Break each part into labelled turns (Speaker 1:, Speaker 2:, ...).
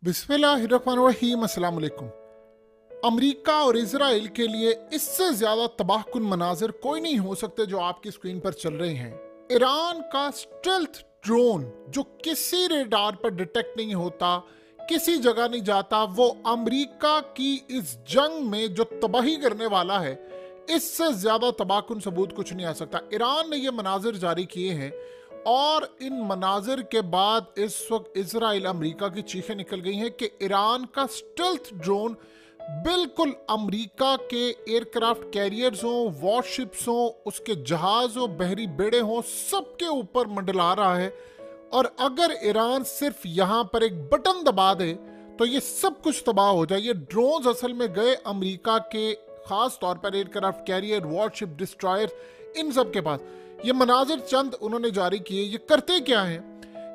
Speaker 1: बिस्मिल्लाहिर्रहमानिर्रहीम। अस्सलाम वालेकुम। अमेरिका और इजराइल के लिए इससे ज्यादा तबाहकुन मनाजिर कोई नहीं हो सकते जो आपकी स्क्रीन पर चल रहे हैं। ईरान का स्टेल्थ ड्रोन जो किसी रेडार पर डिटेक्ट नहीं होता, किसी जगह नहीं जाता, वो अमेरिका की इस जंग में जो तबाही करने वाला है, इससे ज्यादा तबाहकुन सबूत कुछ नहीं आ सकता। ईरान ने ये मनाजिर जारी किए हैं और इन मनाजिर के बाद इस वक्त इजराइल अमेरिका की चीखें निकल गई हैं कि ईरान का स्टेल्थ ड्रोन बिल्कुल अमेरिका के एयरक्राफ्ट कैरियर्स हों, वॉरशिप्स हों, उसके जहाज हो, बहरी बेड़े हों, सबके ऊपर मंडला रहा है। और अगर ईरान सिर्फ यहां पर एक बटन दबा दे तो ये सब कुछ तबाह हो जाए। ये ड्रोन्स असल में गए अमेरिका के खास तौर पर एयरक्राफ्ट कैरियर, वॉरशिप, डिस्ट्रॉयर, इन सब के पास। ये मनाजिर चंद उन्होंने जारी किए। ये करते क्या हैं?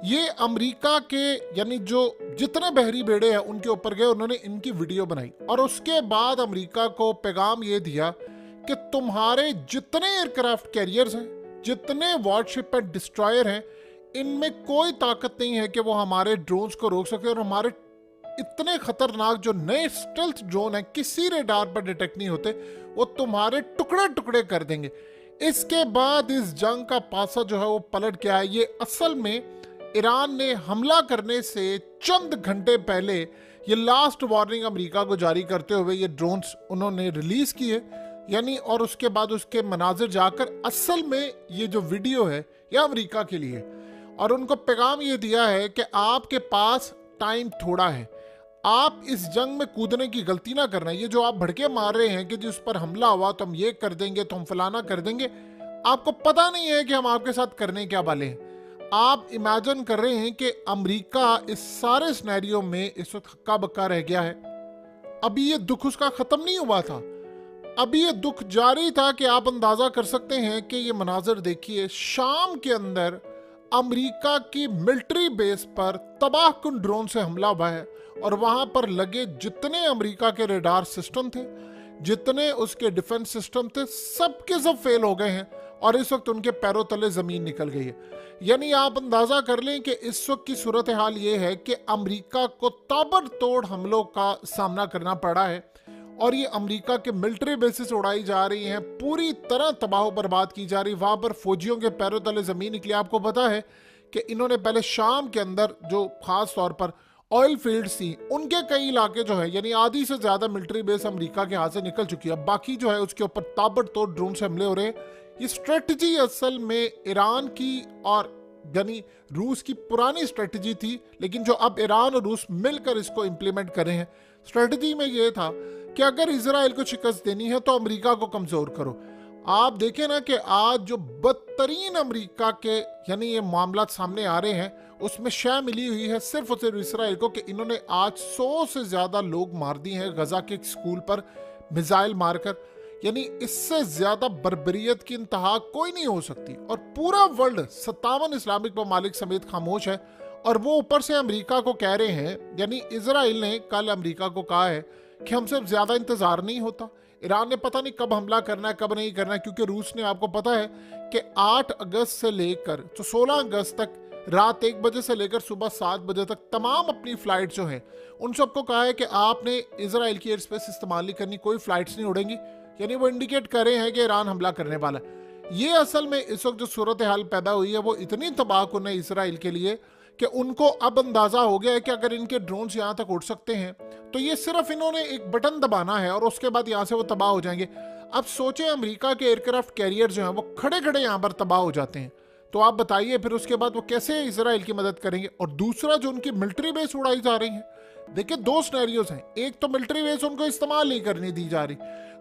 Speaker 1: ये अमेरिका के यानी जो जितने बहरी बेड़े हैं उनके ऊपर गए, उन्होंने इनकी वीडियो बनाई और उसके बाद अमेरिका को पैगाम ये दिया कि तुम्हारे जितने एयरक्राफ्ट कैरियर्स हैं, जितने वॉरशिप एंड डिस्ट्रॉयर हैं, इनमें कोई ताकत नहीं है कि वो हमारे ड्रोन्स को रोक सके। और हमारे इतने खतरनाक जो नए स्टेल्थ ड्रोन हैं, किसी रेडार पर डिटेक्ट नहीं होते, वो तुम्हारे टुकड़े टुकड़े कर देंगे। इसके बाद इस जंग का पासा जो है वो पलट गया है। ये असल में ईरान ने हमला करने से चंद घंटे पहले ये लास्ट वार्निंग अमेरिका को जारी करते हुए ये ड्रोन्स उन्होंने रिलीज किए, यानी और उसके बाद उसके मनाजिर जाकर असल में ये जो वीडियो है ये अमेरिका के लिए, और उनको पैगाम ये दिया है कि आपके पास टाइम थोड़ा है, आप इस जंग में कूदने की गलती ना करना। ये जो आप भड़के मार रहे हैं कि जिस पर हमला हुआ तो हम ये कर देंगे, तो हम फलाना कर देंगे, आपको पता नहीं है कि हम आपके साथ करने क्या वाले हैं। आप इमेजिन कर रहे हैं कि अमेरिका इस सारे सिनेरियो में इस वक्त हक्का बक्का रह गया है। अभी ये दुख उसका खत्म नहीं हुआ था, अभी ये दुख जारी था। कि आप अंदाजा कर सकते हैं कि ये मनाजिर देखिए, शाम के अंदर अमेरिका की मिलिट्री बेस पर तबाहकुन ड्रोन से हमला हुआ है और वहां पर लगे जितने अमेरिका के रेडार सिस्टम थे, जितने उसके डिफेंस सिस्टम थे, सब के सब फेल हो गए हैं और इस वक्त उनके पैरों तले जमीन निकल गई है। यानी आप अंदाजा कर लें कि इस वक्त की सूरत हाल ये है कि अमेरिका को ताबड़तोड़ हमलों का सामना करना पड़ा है और ये अमेरिका के मिलिट्री बेसिस उड़ाई जा रही हैं, पूरी तरह तबाह बर्बाद की जा रही। वहां पर फौजियों के पैरों तले जमीन निकली। आपको पता है कि इन्होंने पहले शाम के अंदर जो खास तौर पर ऑयल फील्ड्स थी, उनके कई इलाके जो है, यानी आधी से ज्यादा मिलिट्री बेस अमेरिका के हाथ से निकल चुकी है। बाकी जो है उसके ऊपर ताबड़तोड़ ड्रोन से हमले हो रहे हैं। ये स्ट्रेटजी असल में ईरान की और यानी रूस की पुरानी स्ट्रेटजी थी, लेकिन जो अब ईरान और रूस मिलकर इसको इंप्लीमेंट कर रहे हैं। स्ट्रेटजी में ये था कि अगर इजराइल को शिकस्त देनी है तो अमेरिका को कमजोर करो। आप देखें ना कि आज जो बदतरीन अमेरिका के यानी ये मामला सामने आ रहे हैं, उसमें शय मिली हुई है सिर्फ और सिर्फ इसराइल को कि इन्होंने आज 100 से ज्यादा लोग मार दिए हैं गजा के स्कूल पर मिसाइल मारकर। यानी इससे ज्यादा बर्बरियत की इंतहा कोई नहीं हो सकती। और पूरा वर्ल्ड 57 इस्लामिक ममालिक समेत खामोश है और वो ऊपर से अमेरिका को कह रहे हैं, यानी इजराइल ने कल अमेरिका को कहा है कि हमसे ज्यादा इंतजार नहीं होता। ईरान ने पता नहीं कब हमला करना है, कब नहीं करना है, क्योंकि रूस ने आपको पता है कि 8 अगस्त से लेकर तो 16 अगस्त तक रात 1 बजे से लेकर सुबह 7 बजे तक तमाम अपनी फ्लाइट जो हैं उन सबको कहा है कि आपने इजराइल की एयर स्पेस इस्तेमाल नहीं करनी, कोई फ्लाइट्स नहीं उड़ेंगी। यानी वो इंडिकेट कर रहे हैं कि ईरान हमला करने वाला है। ये असल में इस वक्त जो सूरत हाल पैदा हुई है वो इतनी तबाहकुन है इसराइल के लिए कि उनको अब अंदाजा हो गया है कि अगर इनके ड्रोन्स यहाँ तक उड़ सकते हैं तो ये सिर्फ इन्होंने एक बटन दबाना है और उसके बाद यहाँ से वो तबाह हो जाएंगे। अब सोचें अमेरिका के एयरक्राफ्ट कैरियर जो हैं वो खड़े खड़े यहाँ पर तबाह हो जाते हैं, तो आप बताइए फिर उसके बाद वो कैसे इजराइल की मदद करेंगे। और दूसरा जो उनकी मिलिट्री बेस उड़ाई जा रही है, देखिए 2 सिनेरियोज हैं। एक तो मिलिट्री बेस उनको इस्तेमाल नहीं करने दी जा रही,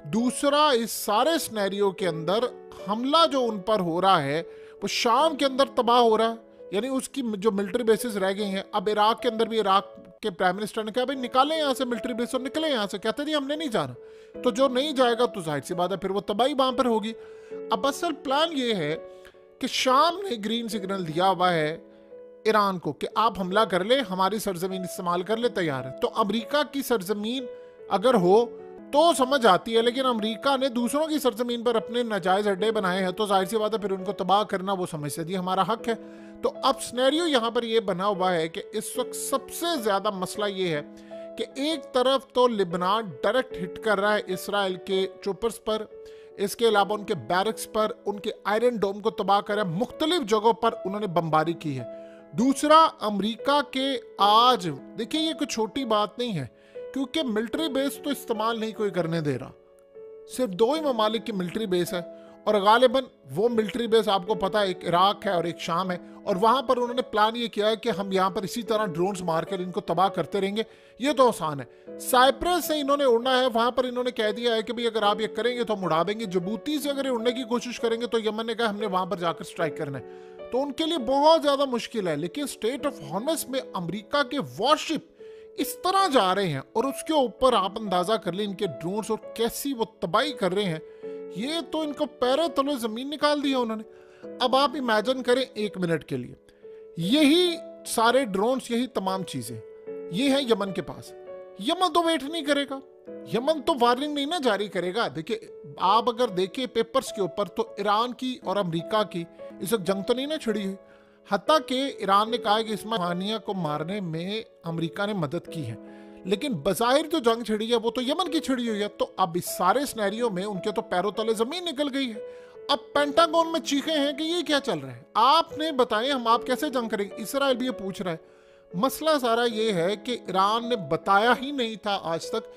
Speaker 1: दूसरा इस सारे सिनेरियो के अंदर हमला जो उन पर हो रहा है वो शाम के अंदर तबाह हो रहा है। यानी उसकी जो मिलिट्री बेसिस रह गई हैं, अब इराक के अंदर भी इराक के प्राइम मिनिस्टर ने कहा भाई निकालें यहाँ से मिलिट्री बेस और निकले यहाँ से। कहते नहीं हमने नहीं जाना, तो जो नहीं जाएगा तो जाहिर सी बात है फिर वो तबाही वहां पर होगी। अब असल प्लान ये है कि शाम ने ग्रीन सिग्नल दिया हुआ है ईरान को कि आप हमला कर ले, हमारी सरजमीन इस्तेमाल कर ले, तैयार है। तो अमेरिका की सरजमीन अगर हो तो समझ आती है, लेकिन अमेरिका ने दूसरों की सरजमीन पर अपने नाजायज अड्डे बनाए हैं तो जाहिर सी बात है फिर उनको तबाह करना वो समझ से दी हमारा हक है। तो अब सिनेरियो यहाँ पर ये बना हुआ है कि इस वक्त सबसे ज्यादा मसला ये है कि एक तरफ तो लिबनान डायरेक्ट हिट कर रहा है इसराइल के ट्रूपर्स पर, इसके अलावा उनके बैरक्स पर, उनके आयरन डोम को तबाह कर रहा है, मुख्तलिफ जगहों पर उन्होंने बमबारी की है। दूसरा, अमेरिका के आज देखिए ये कोई छोटी बात नहीं है, क्योंकि मिलिट्री बेस तो इस्तेमाल नहीं कोई करने दे रहा, सिर्फ 2 ही ममालिक की मिलिट्री बेस है, और गालिबन वो मिलिट्री बेस आपको पता है एक इराक है और एक शाम है, और वहां पर उन्होंने प्लान ये किया है कि हम यहाँ पर इसी तरह ड्रोन्स मारकर इनको तबाह करते रहेंगे। ये तो आसान है। साइप्रस से इन्होंने उड़ना है, वहां पर इन्होंने कह दिया है कि भाई अगर आप ये करेंगे तो हम उड़ा देंगे। जिबूती से अगर उड़ने की कोशिश करेंगे तो यमन ने कहा हमने वहां पर जाकर स्ट्राइक करना है, तो उनके लिए बहुत ज्यादा मुश्किल है। लेकिन स्टेट ऑफ हॉर्मस में अमेरिका के वॉरशिप इस तरह जा रहे हैं और उसके ऊपर आप अंदाजा कर लें इनके ड्रोन्स और कैसी वो तबाही कर रहे हैं, ये तो इनको पैरों तले जमीन निकाल दिया उन्होंने। अब आप इमेजिन करें 1 मिनट के लिए, यही सारे ड्रोन्स, यही तमाम चीजें ये है यमन के पास। यमन तो वेट नहीं करेगा, यमन तो वार्निंग नहीं ना जारी करेगा। देखिए आप अगर देखें पेपर्स के ऊपर तो ईरान की और अमेरिका की इस वक्त जंग तो नहीं ना छिड़ी हुई, हत्ता कि ईरान ने कहा कि इसमें हानिया को मारने में अमेरिका ने मदद की है, लेकिन बज़ाहिर जो जंग छिड़ी है वो तो यमन की छिड़ी हुई है। तो अब इस सारे सिनेरियो में उनके तो पैरों तले जमीन निकल गई है। अब पेंटागन में चीखे हैं कि ये क्या चल रहा है, आपने बताएं हम आप कैसे जंग करेंगे। इसराइल भी ये पूछ रहा है। मसला सारा ये है कि ईरान ने बताया ही नहीं था आज तक।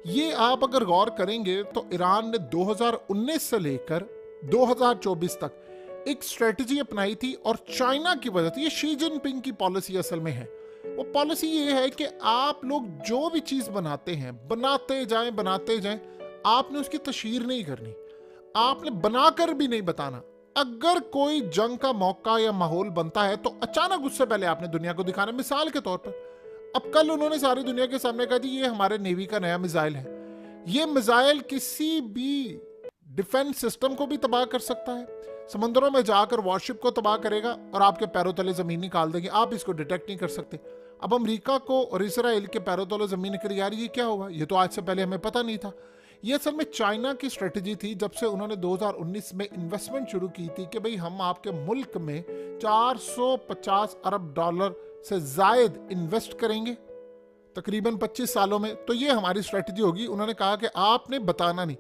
Speaker 1: ये आप अगर गौर करेंगे तो ईरान ने 2019 से लेकर 2024 तक एक स्ट्रेटजी अपनाई थी, और चाइना की वजह से, ये शी जिनपिंग की पॉलिसी असल में है। वो पॉलिसी ये है कि आप लोग जो भी चीज बनाते हैं बनाते जाएं, आपने उसकी तशहीर नहीं करनी, आपने बनाकर भी नहीं बताना। अगर कोई जंग का मौका या माहौल बनता है तो अचानक उससे पहले आपने दुनिया को दिखाना। मिसाल के तौर पर अब कल उन्होंने सारी दुनिया के सामने कहा जी ये हमारे नेवी का नया मिसाइल है, ये मिसाइल किसी भी डिफेंस सिस्टम को भी तबाह कर सकता है, समंदरों में जाकर वॉरशिप को तबाह करेगा और आपके पैरों तले जमीन निकाल देंगे, आप इसको डिटेक्ट नहीं कर सकते। अब अमेरिका को और इसराइल के पैरों तले जमीन निकल यार ये क्या हुआ, ये तो आज से पहले हमें पता नहीं था। ये असल में चाइना की स्ट्रेटजी थी जब से उन्होंने 2019 में इन्वेस्टमेंट शुरू की थी कि भाई हम आपके मुल्क में 450 अरब डॉलर से जायद इन्वेस्ट करेंगे तकरीबन 25 सालों में, तो ये हमारी स्ट्रेटजी होगी। उन्होंने कहा कि आपने बताना नहीं।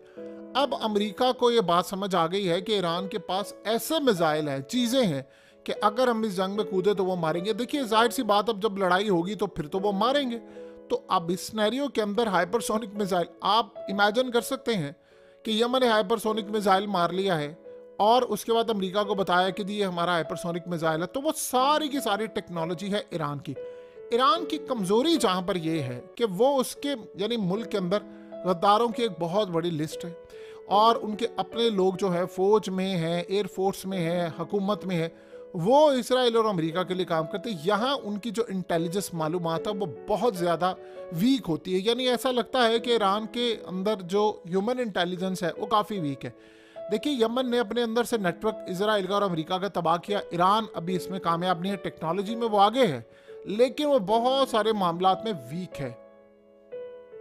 Speaker 1: अब अमेरिका को ये बात समझ आ गई है कि ईरान के पास ऐसे मिसाइल हैं, चीजें हैं कि अगर हम इस जंग में कूदे तो वो मारेंगे। देखिए जाहिर सी बात, अब जब लड़ाई होगी तो फिर तो वो मारेंगे। तो अब इस सिनेरियो के अंदर हाइपरसोनिक मिसाइल, आप इमेजिन कर सकते हैं कि यमन ने हाइपरसोनिक मिसाइल मार लिया है और उसके बाद अमेरिका को बताया कि ये हमारा हाइपरसोनिक मिसाइल है, तो वो सारी की सारी टेक्नोलॉजी है ईरान की। ईरान की कमजोरी जहां पर यह है कि वो उसके यानी मुल्क के अंदर गद्दारों की एक बहुत बड़ी लिस्ट है, और उनके अपने लोग जो है फौज में है, एयरफोर्स में है, हुकूमत में है, वो इसराइल और अमेरिका के लिए काम करते हैं। यहाँ उनकी जो इंटेलिजेंस मालूमात है वो बहुत ज़्यादा वीक होती है। यानी ऐसा लगता है कि ईरान के अंदर जो ह्यूमन इंटेलिजेंस है वो काफ़ी वीक है। देखिए यमन ने अपने अंदर से नेटवर्क इसराइल का और अमेरिका का तबाह किया। ईरान अभी इसमें कामयाब नहीं है, टेक्नोलॉजी में वो आगे है लेकिन वो बहुत सारे मामलात में वीक है।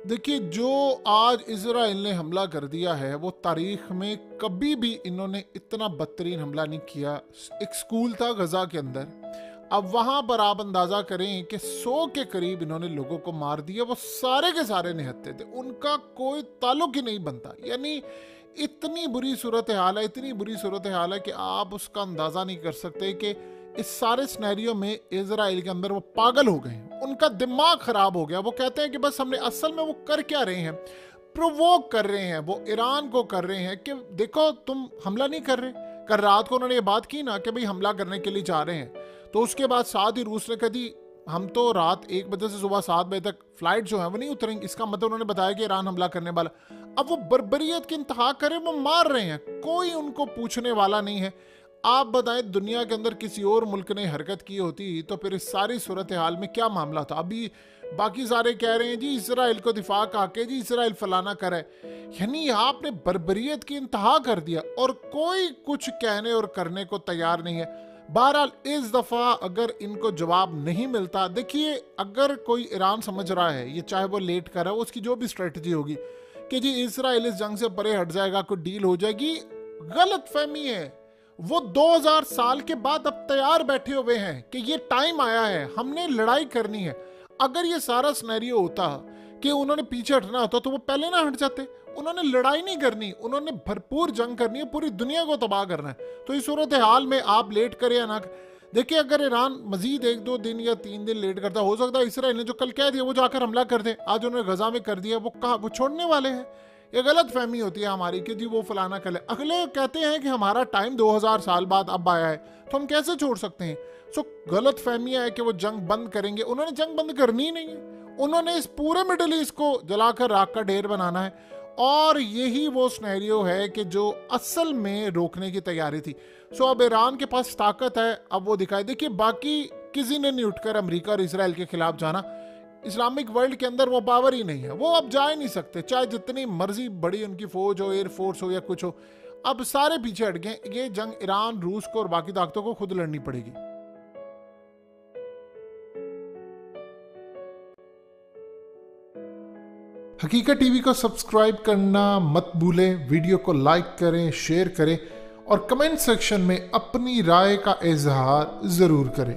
Speaker 1: देखिए जो आज इजराइल ने हमला कर दिया है वो तारीख में कभी भी इन्होंने इतना बदतरीन हमला नहीं किया। एक स्कूल था गजा के अंदर, अब वहां पर आप अंदाजा करें कि 100 के करीब इन्होंने लोगों को मार दिया। वो सारे के सारे निहत्थे थे, उनका कोई ताल्लुक ही नहीं बनता। यानी इतनी बुरी सूरत हाल है, इतनी बुरी सूरत हाल है कि आप उसका अंदाजा नहीं कर सकते कि इस सारे सिनेरियो में इजराइल के अंदर वो पागल हो गए, उनका दिमाग खराब हो गया। वो कहते हैं कि बस हमने, असल में वो कर क्या रहे हैं, प्रोवोक कर रहे हैं, वो ईरान को कर रहे हैं कि देखो तुम हमला नहीं कर रहे। कल रात को उन्होंने ये बात की ना कि भाई हमला करने के लिए जा रहे हैं, तो उसके बाद साथ ही रूस ने कही हम तो रात 1 बजे से सुबह 7 बजे तक फ्लाइट जो है वो नहीं उतरेंगे। इसका मतलब उन्होंने बताया कि ईरान हमला करने वाला। अब वो बर्बरियत की इंतहा करें, वो मार रहे हैं, कोई उनको पूछने वाला नहीं है। आप बताएं दुनिया के अंदर किसी और मुल्क ने हरकत की होती तो फिर इस सारी सूरत हाल में क्या मामला था। अभी बाकी सारे कह रहे हैं जी इसराइल को दिफा का के जी इसराइल फलाना करे, यानी आपने बर्बरियत की इंतहा कर दिया और कोई कुछ कहने और करने को तैयार नहीं है। बहरहाल इस दफा अगर इनको जवाब नहीं मिलता, देखिए अगर कोई ईरान समझ रहा है, ये चाहे वो लेट कर रहा है, उसकी जो भी स्ट्रेटजी होगी कि जी इसराइल इस जंग से परे हट जाएगा, कोई डील हो जाएगी, गलत फहमी है। वो 2000 साल के बाद अब तैयार बैठे हुए हैं कि ये टाइम आया है, हमने लड़ाई करनी है। अगर ये सारा सिनेरियो होता कि उन्होंने पीछे हटना होता तो वो पहले ना हट जाते। उन्होंने लड़ाई नहीं करनी, उन्होंने भरपूर जंग करनी है, पूरी दुनिया को तबाह करना है। तो इस सूरत हाल में आप लेट करें या ना, देखिए अगर ईरान मजीद 1-2 दिन या 3 दिन लेट करता, हो सकता है इसराइल ने जो कल कह दिया वो जाकर हमला कर दे। आज उन्होंने गजा में कर दिया, वो कहा वो छोड़ने वाले हैं। ये गलत फहमी होती है हमारी कि जी वो फलाना कल है। अगले कहते हैं कि हमारा टाइम 2000 साल बाद अब आया है, तो हम कैसे छोड़ सकते हैं। सो गलत फहमी है कि वो जंग बंद करेंगे। उन्होंने जंग बंद करनी ही नहीं है, उन्होंने इस पूरे मिडिल ईस्ट को जलाकर राख का ढेर बनाना है। और यही वो सिनेरियो है कि जो असल में रोकने की तैयारी थी। सो अब ईरान के पास ताकत है, अब वो दिखाई। देखिए बाकी किसी ने नहीं उठकर अमेरिका और इसराइल के खिलाफ जाना। इस्लामिक वर्ल्ड के अंदर वो पावर ही नहीं है, वो अब जा ही नहीं सकते, चाहे जितनी मर्जी बड़ी उनकी फौज हो, एयरफोर्स हो या कुछ हो। अब सारे पीछे हट गए। ये जंग ईरान, रूस को और बाकी ताकतों को खुद लड़नी पड़ेगी। हकीकत टीवी को सब्सक्राइब करना मत भूलें, वीडियो को लाइक करें, शेयर करें और कमेंट सेक्शन में अपनी राय का इजहार जरूर करें।